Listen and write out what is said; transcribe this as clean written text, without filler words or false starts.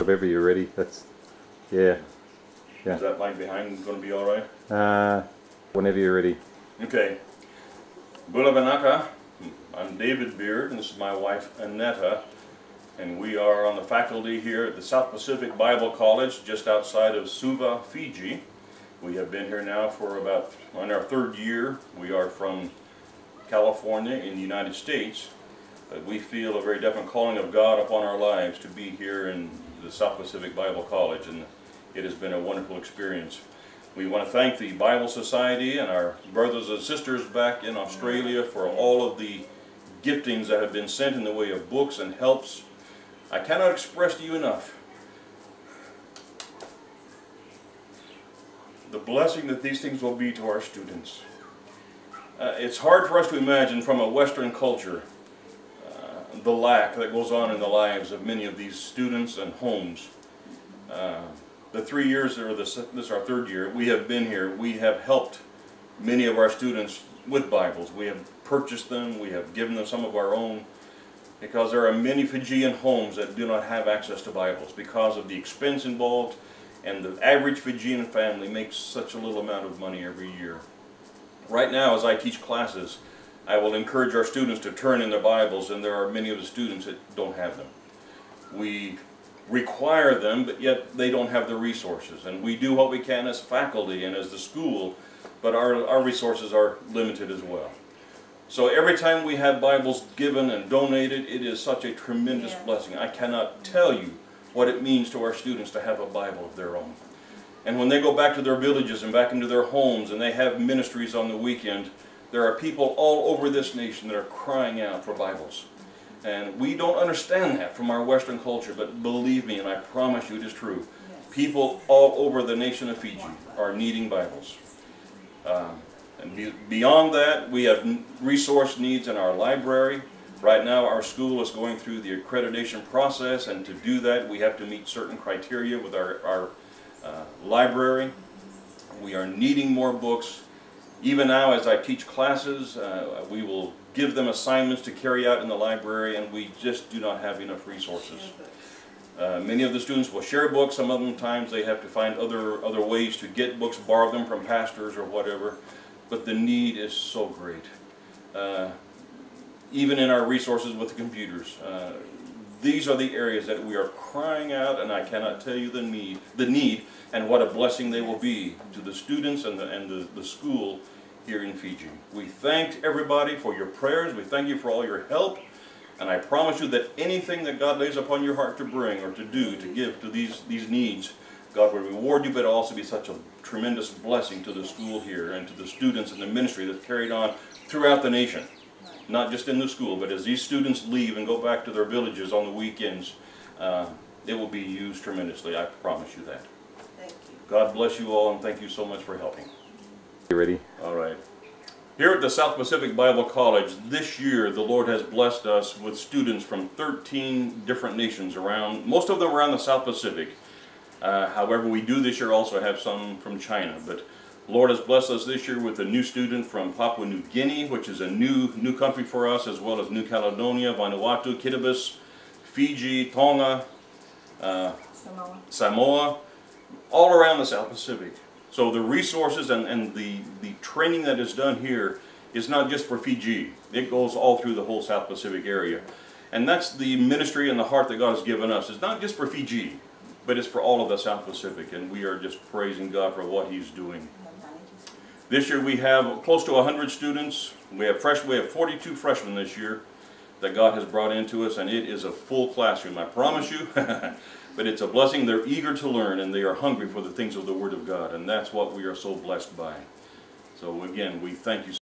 Whenever you're ready. That's, yeah. Is that mic behind going to be all right? Whenever you're ready. Okay. Bulavanaka. I'm David Beard, and this is my wife Annetta, and we are on the faculty here at the South Pacific Bible College just outside of Suva, Fiji. We have been here now for about on our third year. We are from California in the United States, but we feel a very definite calling of God upon our lives to be here in the South Pacific Bible College, and it has been a wonderful experience. We want to thank the Bible Society and our brothers and sisters back in Australia for all of the giftings that have been sent in the way of books and helps. I cannot express to you enough the blessing that these things will be to our students. It's hard for us to imagine from a Western culture the lack that goes on in the lives of many of these students and homes. The 3 years, or this is our third year, we have been here. We have helped many of our students with Bibles. We have purchased them. We have given them some of our own, because there are many Fijian homes that do not have access to Bibles because of the expense involved, and the average Fijian family makes such a little amount of money every year. Right now, as I teach classes, I will encourage our students to turn in their Bibles, and there are many of the students that don't have them. We require them, but yet they don't have the resources, and we do what we can as faculty and as the school, but our resources are limited as well. So every time we have Bibles given and donated, it is such a tremendous blessing. I cannot tell you what it means to our students to have a Bible of their own. And when they go back to their villages and back into their homes and they have ministries on the weekend, there are people all over this nation that are crying out for Bibles. And we don't understand that from our Western culture, but believe me, and I promise you it is true, people all over the nation of Fiji are needing Bibles. And beyond that, we have resource needs in our library. Right now our school is going through the accreditation process, and to do that we have to meet certain criteria with our library. We are needing more books. Even now as I teach classes, we will give them assignments to carry out in the library, and we just do not have enough resources. Many of the students will share books. Some of them times they have to find other ways to get books, borrow them from pastors or whatever, but the need is so great. Even in our resources with the computers, these are the areas that we are crying out, and I cannot tell you the need and what a blessing they will be to the students and the school here in Fiji. We thank everybody for your prayers. We thank you for all your help, and I promise you that anything that God lays upon your heart to bring or to do, to give to these needs, God will reward you, but also be such a tremendous blessing to the school here and to the students and the ministry that's carried on throughout the nation. Not just in the school, but as these students leave and go back to their villages on the weekends, it will be used tremendously. I promise you that. Thank you. God bless you all, and thank you so much for helping. You ready? All right. Here at the South Pacific Bible College, this year the Lord has blessed us with students from 13 different nations around, most of them around the South Pacific. However, we do this year also have some from China, but the Lord has blessed us this year with a new student from Papua New Guinea, which is a new country for us, as well as New Caledonia, Vanuatu, Kiribati, Fiji, Tonga, Samoa, all around the South Pacific. So the resources and the training that is done here is not just for Fiji. It goes all through the whole South Pacific area. And that's the ministry and the heart that God has given us. It's not just for Fiji, but it's for all of the South Pacific. And we are just praising God for what He's doing. This year we have close to 100 students. We have 42 freshmen this year that God has brought into us, and it is a full classroom, I promise you. But it's a blessing. They're eager to learn, and they are hungry for the things of the Word of God, and that's what we are so blessed by. So again, we thank you.